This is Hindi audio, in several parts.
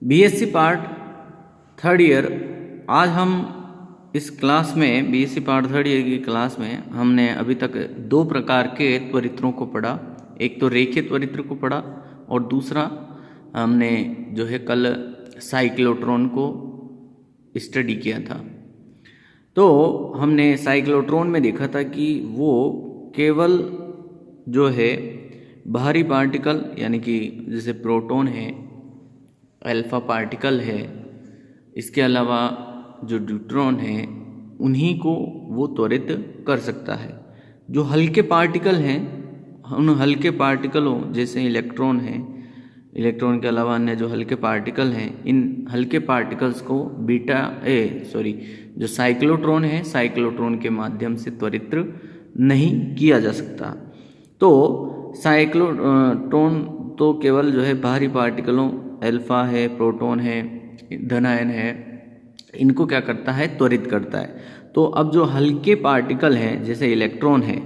BSc part third year. आज हम इस क्लास में बीएससी पार्ट थर्ड ईयर की क्लास में हमने अभी तक दो प्रकार के त्वरित्रों को पढ़ा। एक तो रेखीय त्वरित्र को पढ़ा और दूसरा हमने जो है कल साइक्लोट्रॉन को स्टडी किया था। तो हमने साइक्लोट्रॉन में देखा था कि वो केवल जो है बाहरी पार्टिकल यानी कि जैसे प्रोटॉन है, अल्फा पार्टिकल है, इसके अलावा जो न्यूट्रॉन है उन्हीं को वो त्वरित कर सकता है। जो हल्के पार्टिकल हैं उन हल्के पार्टिकलों जैसे इलेक्ट्रॉन है, इलेक्ट्रॉन के अलावा अन्य जो हल्के पार्टिकल हैं इन हल्के पार्टिकल्स को जो साइक्लोट्रॉन है साइक्लोट्रॉन के माध्यम से त्वरित नहीं किया जा सकता। तो साइक्लोट्रॉन तो केवल जो है बाहरी पार्टिकलों अल्फा है, प्रोटॉन है, धन आयन है, इनको क्या करता है, त्वरित करता है। तो अब जो हल्के पार्टिकल हैं जैसे इलेक्ट्रॉन है,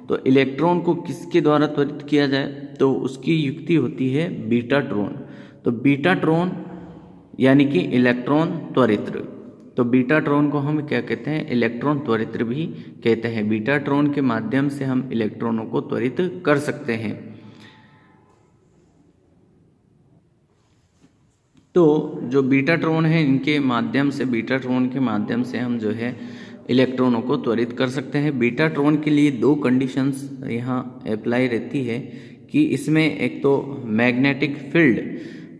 तो इलेक्ट्रॉन को किसके द्वारा त्वरित किया जाए, तो उसकी युक्ति होती है बीटाट्रॉन। तो बीटाट्रॉन यानी कि इलेक्ट्रॉन त्वरित्र। तो बीटाट्रॉन को हम क्या कहते हैं, इलेक्ट्रॉन त्वरित्र भी कहते हैं। बीटाट्रॉन के माध्यम से हम इलेक्ट्रॉनों को त्वरित कर सकते हैं। तो जो बीटाट्रॉन है बीटाट्रॉन के माध्यम से हम जो है इलेक्ट्रॉनों को त्वरित कर सकते हैं। बीटाट्रॉन के लिए दो कंडीशंस यहाँ अप्लाई रहती है कि इसमें एक तो मैग्नेटिक फील्ड,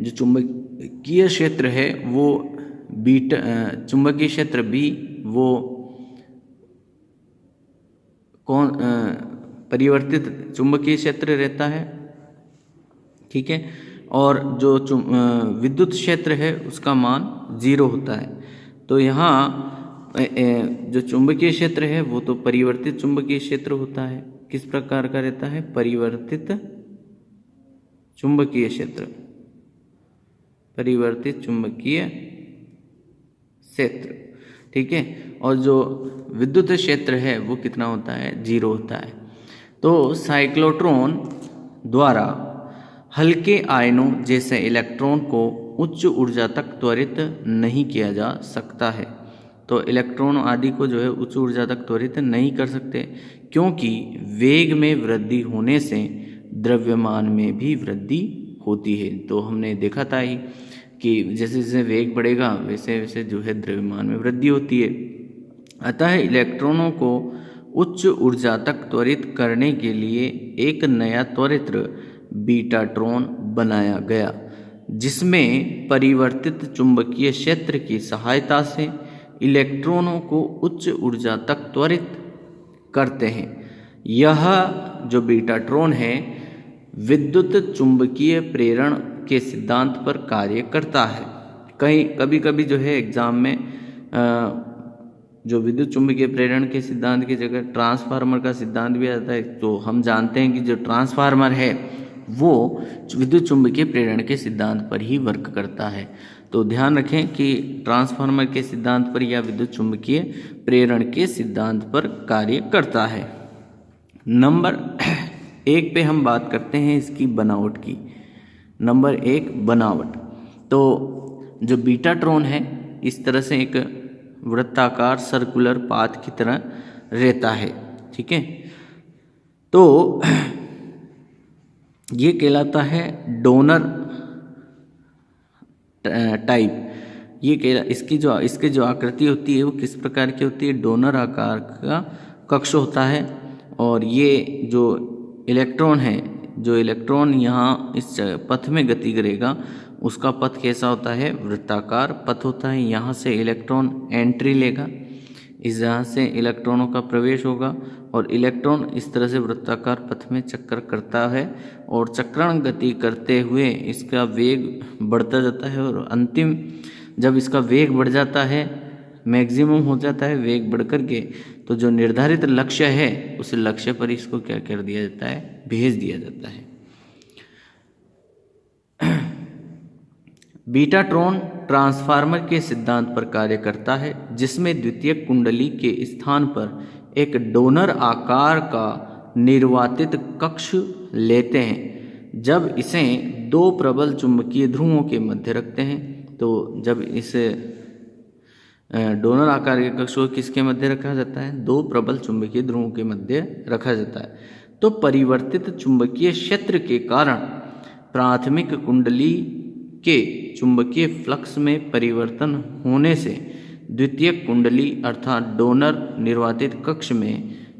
जो चुंबकीय क्षेत्र है वो चुंबकीय क्षेत्र भी वो परिवर्तित चुंबकीय क्षेत्र रहता है, ठीक है। और जो विद्युत क्षेत्र है उसका मान 0 होता है। तो यहाँ जो चुंबकीय क्षेत्र है वो तो परिवर्तित चुंबकीय क्षेत्र होता है। किस प्रकार का रहता है, परिवर्तित चुंबकीय क्षेत्र, परिवर्तित चुंबकीय क्षेत्र, ठीक है। और जो विद्युत क्षेत्र है वो कितना होता है, 0 होता है। तो साइक्लोट्रॉन द्वारा हल्के आयनों जैसे इलेक्ट्रॉन को उच्च ऊर्जा तक त्वरित नहीं किया जा सकता है। तो इलेक्ट्रॉन आदि को जो है उच्च ऊर्जा तक त्वरित नहीं कर सकते, क्योंकि वेग में वृद्धि होने से द्रव्यमान में भी वृद्धि होती है। तो हमने देखा था ही कि जैसे जैसे वेग बढ़ेगा वैसे वैसे जो है द्रव्यमान में वृद्धि होती है। अतः इलेक्ट्रॉनों को उच्च ऊर्जा तक त्वरित करने के लिए एक नया त्वरित्र बीटाट्रॉन बनाया गया, जिसमें परिवर्तित चुंबकीय क्षेत्र की सहायता से इलेक्ट्रॉनों को उच्च ऊर्जा तक त्वरित करते हैं। यह जो बीटाट्रॉन है विद्युत चुंबकीय प्रेरण के सिद्धांत पर कार्य करता है। कभी कभी जो है एग्जाम में जो विद्युत चुंबकीय प्रेरण के सिद्धांत की जगह ट्रांसफार्मर का सिद्धांत भी आता है। तो हम जानते हैं कि जो ट्रांसफार्मर है वो विद्युत चुंबकीय प्रेरण के सिद्धांत पर ही वर्क करता है। तो ध्यान रखें कि ट्रांसफार्मर के सिद्धांत पर या विद्युत चुंबकीय प्रेरण के सिद्धांत पर कार्य करता है। नंबर 1 पे हम बात करते हैं इसकी बनावट की। नंबर 1, बनावट। तो जो बीटाट्रॉन है इस तरह से एक वृत्ताकार सर्कुलर पाथ की तरह रहता है, ठीक है। तो ये कहलाता है डोनर टाइप। इसकी जो आकृति होती है वो किस प्रकार की होती है, डोनर आकार का कक्ष होता है। और ये जो इलेक्ट्रॉन है, जो इलेक्ट्रॉन यहाँ इस पथ में गति करेगा उसका पथ कैसा होता है, वृत्ताकार पथ होता है। यहाँ से इलेक्ट्रॉन एंट्री लेगा, इस जहाँ से इलेक्ट्रॉनों का प्रवेश होगा और इलेक्ट्रॉन इस तरह से वृत्ताकार पथ में चक्कर करता है और चक्रण गति करते हुए इसका वेग बढ़ता जाता है। और अंतिम जब इसका वेग बढ़ जाता है, मैक्सिमम हो जाता है वेग बढ़ कर के, तो जो निर्धारित लक्ष्य है उस लक्ष्य पर इसको क्या कर दिया जाता है, भेज दिया जाता है। बीटाट्रॉन ट्रांसफार्मर के सिद्धांत पर कार्य करता है, जिसमें द्वितीयक कुंडली के स्थान पर एक डोनर आकार का निर्वातित कक्ष लेते हैं। जब इसे दो प्रबल चुंबकीय ध्रुवों के मध्य रखते हैं तो जब इस डोनर आकार के कक्ष को किसके मध्य रखा जाता है? दो प्रबल चुंबकीय ध्रुवों के मध्य रखा जाता है। तो परिवर्तित चुंबकीय क्षेत्र के कारण प्राथमिक कुंडली के चुंबकीय फ्लक्स में परिवर्तन होने से द्वितीयक कुंडली अर्थात डोनर निर्वातित कक्ष में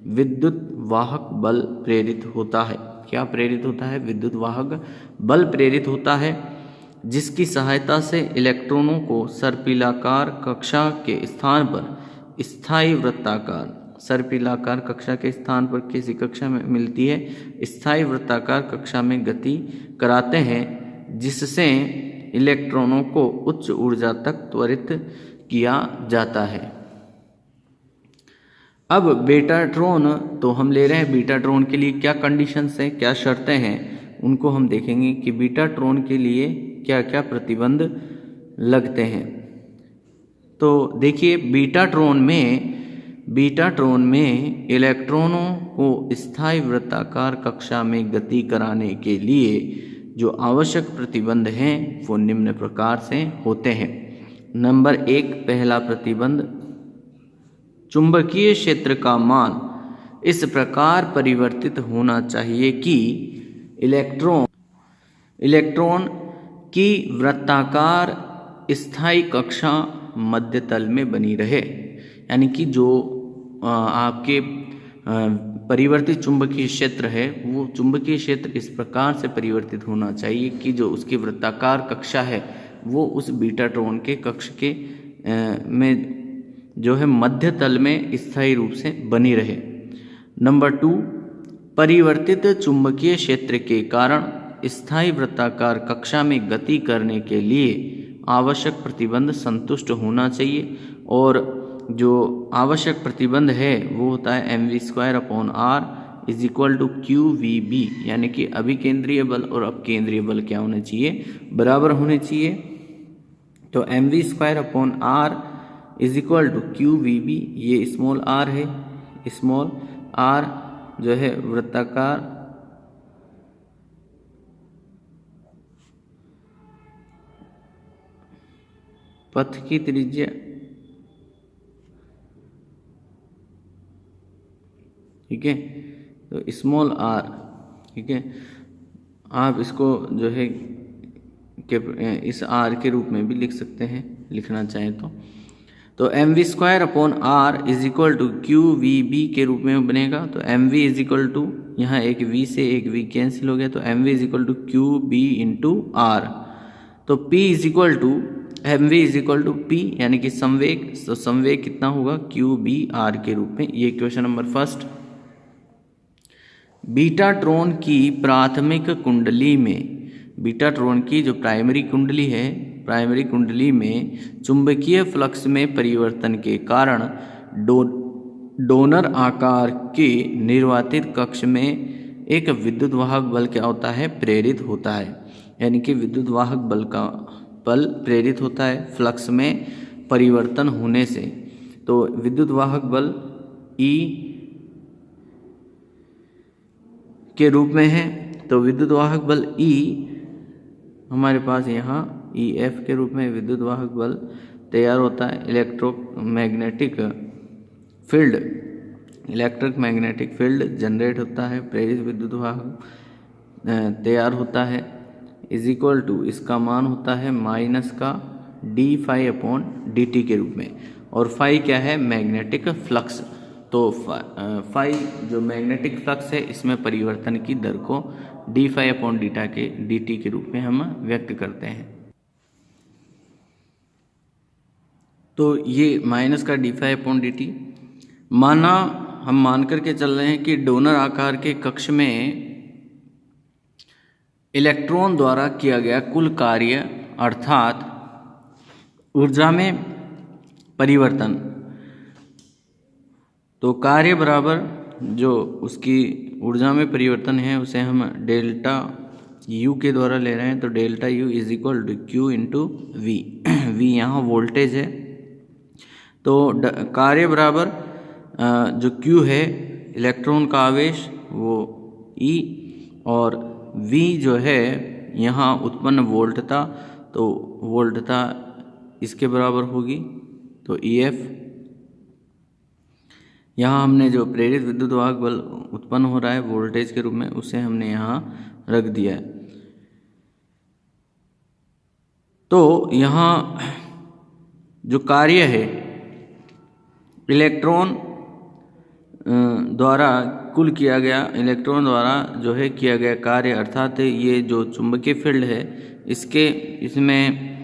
विद्युत वाहक बल प्रेरित होता है। क्या प्रेरित होता है? विद्युत वाहक बल प्रेरित होता है, जिसकी सहायता से इलेक्ट्रॉनों को सर्पिलाकार कक्षा के स्थान पर स्थायी वृत्ताकार, सर्पिलाकार कक्षा के स्थान पर किसी कक्षा में मिलती है, स्थायी वृत्ताकार कक्षा में गति कराते हैं, जिससे इलेक्ट्रॉनों को उच्च ऊर्जा तक त्वरित किया जाता है। अब बीटाट्रॉन तो हम ले रहे हैं, बीटाट्रॉन के लिए क्या कंडीशंस हैं, क्या शर्तें हैं, उनको हम देखेंगे कि बीटाट्रॉन के लिए क्या क्या प्रतिबंध लगते हैं। तो देखिए, बीटाट्रॉन में इलेक्ट्रॉनों को स्थायी वृत्ताकार कक्षा में गति कराने के लिए जो आवश्यक प्रतिबंध हैं वो निम्न प्रकार से होते हैं। नंबर 1, पहला प्रतिबंध, चुंबकीय क्षेत्र का मान इस प्रकार परिवर्तित होना चाहिए कि इलेक्ट्रॉन की वृत्ताकार स्थायी कक्षा मध्य तल में बनी रहे। यानी कि जो आपके परिवर्तित चुंबकीय क्षेत्र है वो चुंबकीय क्षेत्र इस प्रकार से परिवर्तित होना चाहिए कि जो उसकी वृत्ताकार कक्षा है वो उस बीटाट्रॉन के कक्ष के में जो है मध्य तल में स्थायी रूप से बनी रहे। नंबर 2, परिवर्तित चुंबकीय क्षेत्र के कारण स्थायी वृत्ताकार कक्षा में गति करने के लिए आवश्यक प्रतिबंध संतुष्ट होना चाहिए, और जो आवश्यक प्रतिबंध है वो होता है mv²/r = qvb, यानी कि अभिकेंद्रीय बल और अपकेंद्रीय बल क्या होने चाहिए? बराबर होने चाहिए। तो mv²/r = qvb, ये स्मॉल r है, स्मॉल r जो है वृत्ताकार पथ की त्रिज्या, ठीक है, तो स्मॉल r, ठीक है, आप इसको जो है इस r के रूप में भी लिख सकते हैं, लिखना चाहें तो mv²/r = qvb के रूप में बनेगा। तो mv यहाँ एक v से एक v कैंसिल हो गया, तो mv = qb × r। तो mv p यानी कि संवेग, तो संवेग कितना होगा? qbr के रूप में। ये क्वेश्चन नंबर 1। बीटाट्रॉन की प्राथमिक कुंडली में, बीटाट्रॉन की जो प्राइमरी कुंडली है, प्राइमरी कुंडली में चुंबकीय फ्लक्स में परिवर्तन के कारण डोनर आकार के निर्वातित कक्ष में एक विद्युत वाहक बल क्या होता है? प्रेरित होता है। यानी कि विद्युत वाहक बल का बल प्रेरित होता है फ्लक्स में परिवर्तन होने से। तो विद्युत वाहक बल E के रूप में है। तो विद्युत वाहक बल E हमारे पास यहाँ EF के रूप में विद्युत वाहक बल तैयार होता है। इलेक्ट्रोमैग्नेटिक फील्ड जनरेट होता है, प्रेरित विद्युत वाहक तैयार होता है, = इसका मान होता है -d∅/dt के रूप में। और फाई क्या है? Magnetic flux. तो फाई जो मैग्नेटिक फ्लक्स है इसमें परिवर्तन की दर को d∅/dt के रूप में हम व्यक्त करते हैं। तो ये माइनस का d∅/dt हम मान करके चल रहे हैं कि डोनर आकार के कक्ष में इलेक्ट्रॉन द्वारा किया गया कुल कार्य अर्थात ऊर्जा में परिवर्तन, तो कार्य बराबर जो उसकी ऊर्जा में परिवर्तन है उसे हम डेल्टा U के द्वारा ले रहे हैं। तो delta U = Q × V। V यहाँ वोल्टेज है। तो कार्य बराबर जो Q है इलेक्ट्रॉन का आवेश वो E, और V जो है यहाँ उत्पन्न वोल्ट था, तो वोल्ट था इसके बराबर होगी। तो EF, यहाँ हमने जो प्रेरित विद्युत वाहक बल उत्पन्न हो रहा है वोल्टेज के रूप में, उसे हमने यहाँ रख दिया है। तो यहाँ जो कार्य है इलेक्ट्रॉन द्वारा कुल किया गया, इलेक्ट्रॉन द्वारा जो है किया गया कार्य, अर्थात ये जो चुंबकीय फील्ड है इसमें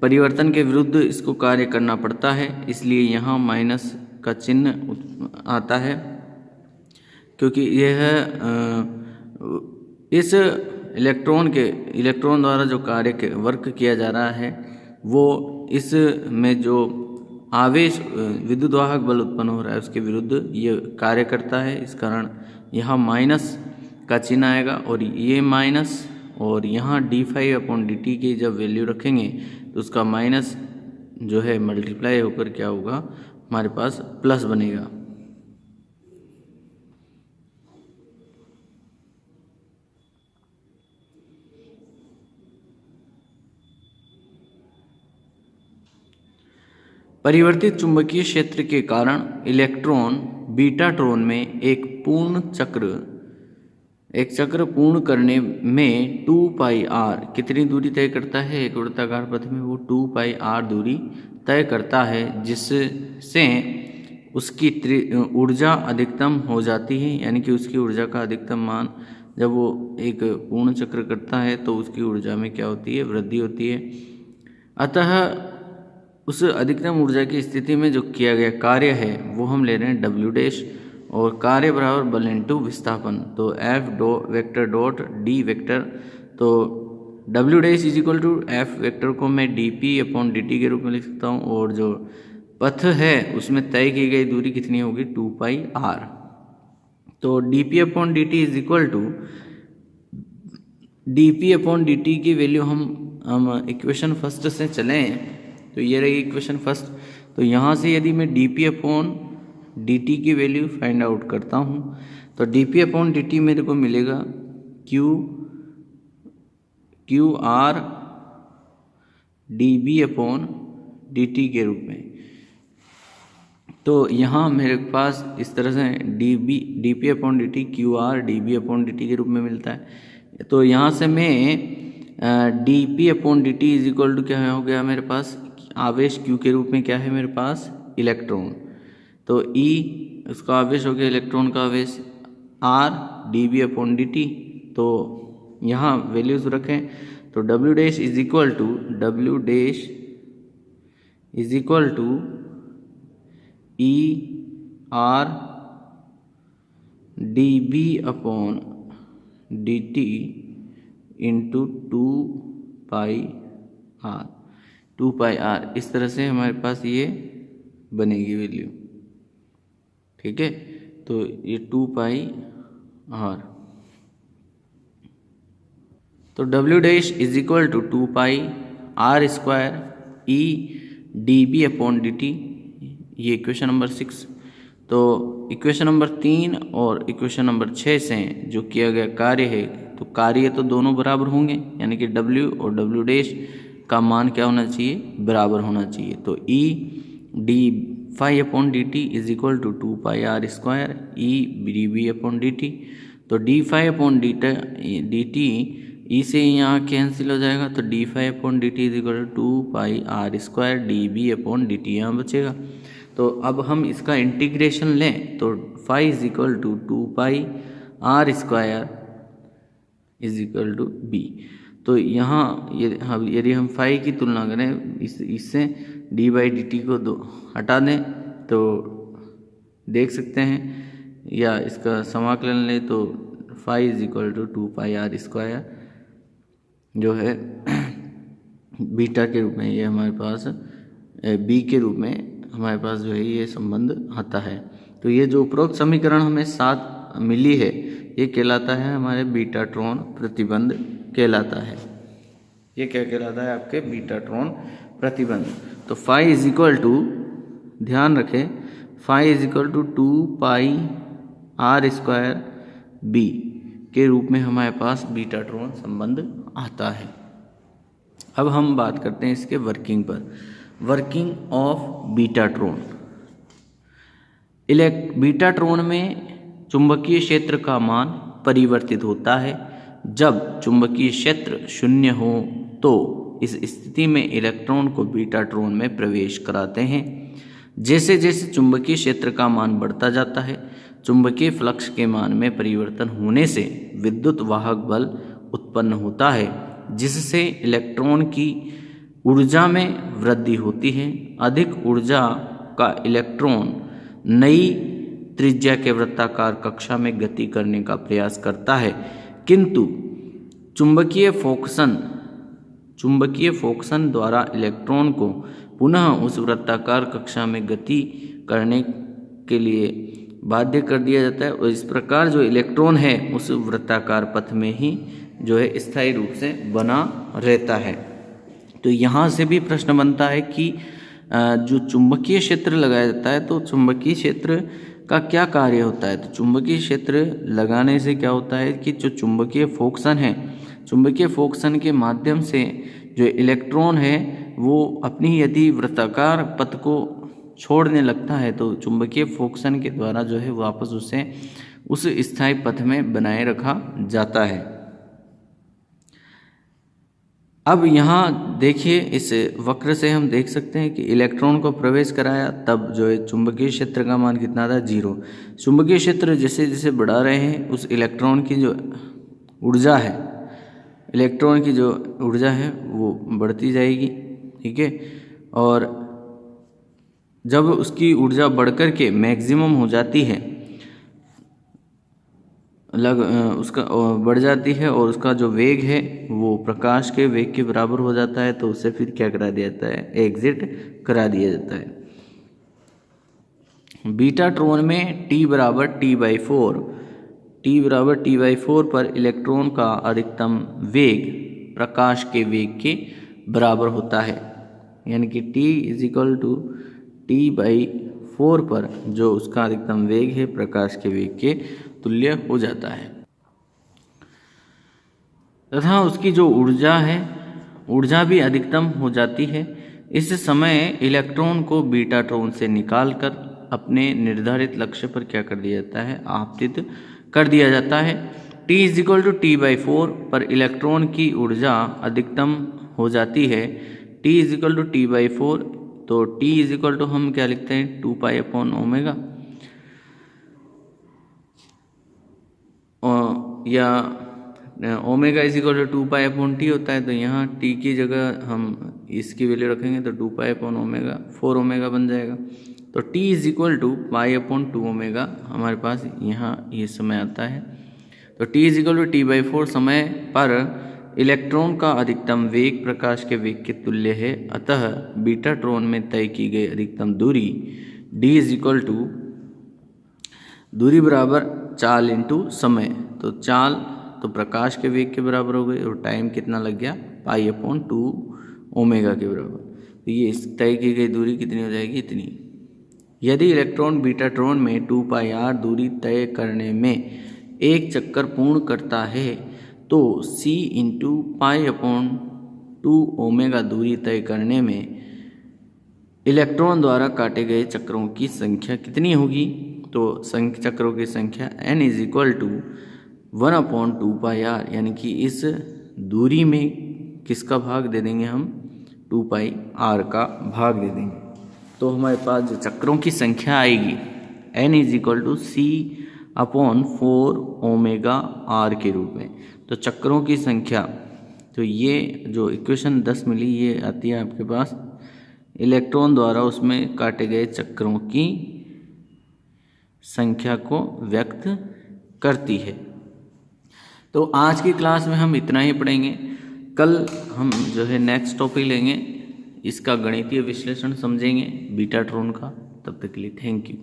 परिवर्तन के विरुद्ध इसको कार्य करना पड़ता है, इसलिए यहाँ माइनस का चिन्ह आता है, क्योंकि यह इस इलेक्ट्रॉन द्वारा जो कार्य वर्क किया जा रहा है वो इस में जो आवेश विद्युत वाहक बल उत्पन्न हो रहा है उसके विरुद्ध ये कार्य करता है। इस कारण यहाँ माइनस का चिन्ह आएगा और ये माइनस, और यहाँ d∅/dt की जब वैल्यू रखेंगे तो उसका माइनस जो है मल्टीप्लाई होकर क्या होगा, हमारे पास प्लस बनेगा। परिवर्तित चुंबकीय क्षेत्र के कारण इलेक्ट्रॉन बीटाट्रॉन में एक चक्र पूर्ण करने में 2πr कितनी दूरी तय करता है, एक वृत्ताकार पथ में वो 2πr दूरी तय करता है, जिससे उसकी ऊर्जा अधिकतम हो जाती है, यानी कि उसकी ऊर्जा का अधिकतम मान जब वो एक पूर्ण चक्र करता है तो उसकी ऊर्जा में क्या होती है, वृद्धि होती है। अतः उस अधिकतम ऊर्जा की स्थिति में जो किया गया कार्य है वो हम ले रहे हैं W', और कार्य बराबर बल इंटू विस्थापन, तो F vector dot D vector, तो W' is equal to F vector को मैं dp/dt के रूप में लिख सकता हूँ, और जो पथ है उसमें तय की गई दूरी कितनी होगी, 2πr। तो dp/dt is equal to dp/dt की वैल्यू हम इक्वेशन फर्स्ट से चलें तो ये रही इक्वेशन फर्स्ट। तो यहाँ से यदि मैं dp/dt की वैल्यू फाइंड आउट करता हूँ तो dp/dt मेरे को मिलेगा QR dB/dt के रूप में। तो यहाँ मेरे पास इस तरह से dp/dt QR dB/dt के रूप में मिलता है। तो यहाँ से मैं dp/dt इज इक्वल टू क्या हो गया मेरे पास, आवेश Q के रूप में क्या है मेरे पास, इलेक्ट्रॉन, तो E उसका आवेश हो गया, इलेक्ट्रॉन का आवेश R dB/dt। तो यहाँ वैल्यूज रखें तो W' is equal to ER dB/dt into 2πr, इस तरह से हमारे पास ये बनेगी वैल्यू, ठीक है। तो ये 2πr, तो W' is equal to 2πr² E dB/dt, ये इक्वेशन नंबर 6। तो इक्वेशन नंबर 3 और इक्वेशन नंबर 6 से जो किया गया कार्य है, तो कार्य तो दोनों बराबर होंगे, यानी कि W और W' का मान क्या होना चाहिए, बराबर होना चाहिए। तो E dϕ/dt is equal to 2πr² E dB/dt। तो dϕ/dt E से यहाँ कैंसिल हो जाएगा, तो dϕ/dt is equal to 2πr² dB/dt यहाँ बचेगा। तो अब हम इसका इंटीग्रेशन लें तो phi is equal to 2πr² is equal to b। तो यहाँ यदि हम phi की तुलना करें इससे d/dt को हटा दें तो देख सकते हैं, या इसका समाकलन लें तो phi is equal to 2πr² जो है बीटा के रूप में, ये हमारे पास b के रूप में हमारे पास जो है ये संबंध आता है। तो ये जो उपरोक्त समीकरण हमें 7 मिली है ये कहलाता है हमारे बीटाट्रॉन प्रतिबंध कहलाता है। ये क्या कहलाता है, आपके बीटाट्रॉन प्रतिबंध। तो phi इज इक्वल टू, ध्यान रखें, phi is equal to 2πr² b के रूप में हमारे पास बीटाट्रॉन संबंध आता है। अब हम बात करते हैं इसके वर्किंग पर। Working of betatron. बीटाट्रॉन में चुंबकीय क्षेत्र का मान परिवर्तित होता है। जब चुंबकीय क्षेत्र शून्य हो तो इस स्थिति में इलेक्ट्रॉन को बीटाट्रॉन में प्रवेश कराते हैं। जैसे जैसे चुंबकीय क्षेत्र का मान बढ़ता जाता है, चुंबकीय फ्लक्स के मान में परिवर्तन होने से विद्युत वाहक बल उत्पन्न होता है, जिससे इलेक्ट्रॉन की ऊर्जा में वृद्धि होती है। अधिक ऊर्जा का इलेक्ट्रॉन नई त्रिज्या के वृत्ताकार कक्षा में गति करने का प्रयास करता है, किंतु चुंबकीय फोकसन द्वारा इलेक्ट्रॉन को पुनः उस वृत्ताकार कक्षा में गति करने के लिए बाध्य कर दिया जाता है, और इस प्रकार जो इलेक्ट्रॉन है उस वृत्ताकार पथ में ही जो है स्थायी रूप से बना रहता है। तो यहाँ से भी प्रश्न बनता है कि जो चुंबकीय क्षेत्र लगाया जाता है तो चुंबकीय क्षेत्र का क्या कार्य होता है। तो चुंबकीय क्षेत्र लगाने से क्या होता है कि जो चुंबकीय फोकसन है, चुंबकीय फोकसन के माध्यम से जो इलेक्ट्रॉन है वो अपनी यदि वृत्ताकार पथ को छोड़ने लगता है तो चुंबकीय फोकसन के द्वारा जो है वापस उसे उस स्थायी पथ में बनाए रखा जाता है। अब यहाँ देखिए, इस वक्र से हम देख सकते हैं कि इलेक्ट्रॉन को प्रवेश कराया तब जो है चुंबकीय क्षेत्र का मान कितना था, 0। चुंबकीय क्षेत्र जैसे जैसे बढ़ा रहे हैं उस इलेक्ट्रॉन की जो ऊर्जा है, इलेक्ट्रॉन की जो ऊर्जा है वो बढ़ती जाएगी, ठीक है। और जब उसकी ऊर्जा बढ़कर के मैक्सिमम हो जाती है, उसका बढ़ जाती है और उसका जो वेग है वो प्रकाश के वेग के बराबर हो जाता है, तो उसे फिर क्या करा दिया जाता है, एग्जिट करा दिया जाता है। बीटाट्रॉन में T बराबर T/4 पर इलेक्ट्रॉन का अधिकतम वेग प्रकाश के वेग के बराबर होता है, यानी कि T/4 पर जो उसका अधिकतम वेग है प्रकाश के वेग के तुल्य हो जाता है, तथा उसकी जो ऊर्जा है ऊर्जा भी अधिकतम हो जाती है। इस समय इलेक्ट्रॉन को बीटाट्रॉन से निकालकर अपने निर्धारित लक्ष्य पर क्या कर दिया जाता है, आपतित कर दिया जाता है। T/4 पर इलेक्ट्रॉन की ऊर्जा अधिकतम हो जाती है। T/4 तो T हम क्या लिखते हैं, 2π/ω, या ओमेगा =2π/T होता है। तो यहाँ T की जगह हम इसकी वैल्यू रखेंगे तो 2π/ω 4ω बन जाएगा। तो T π/2ω हमारे पास यहाँ ये समय आता है। तो T/4 समय पर इलेक्ट्रॉन का अधिकतम वेग प्रकाश के वेग के तुल्य है। अतः बीटाट्रॉन में तय की गई अधिकतम दूरी दूरी बराबर चाल इंटू समय। तो चाल तो प्रकाश के वेग के बराबर हो गई और टाइम कितना लग गया, π/2ω के बराबर। तो ये तय की गई दूरी कितनी हो जाएगी, इतनी। यदि इलेक्ट्रॉन बीटाट्रॉन में 2πr दूरी तय करने में एक चक्कर पूर्ण करता है तो c × π/2ω दूरी तय करने में इलेक्ट्रॉन द्वारा काटे गए चक्रों की संख्या कितनी होगी। तो चक्रों की संख्या n = 1/2πr, यानी कि इस दूरी में किसका भाग दे देंगे हम, 2πr का भाग दे देंगे। तो हमारे पास जो चक्रों की संख्या आएगी n = c/4ω/r के रूप में। तो चक्रों की संख्या, तो ये जो इक्वेशन 10 मिली ये आती है आपके पास इलेक्ट्रॉन द्वारा उसमें काटे गए चक्रों की संख्या को व्यक्त करती है। तो आज की क्लास में हम इतना ही पढ़ेंगे। कल हम जो है नेक्स्ट टॉपिक लेंगे, इसका गणितीय विश्लेषण समझेंगे बीटाट्रॉन का। तब तक के लिए थैंक यू।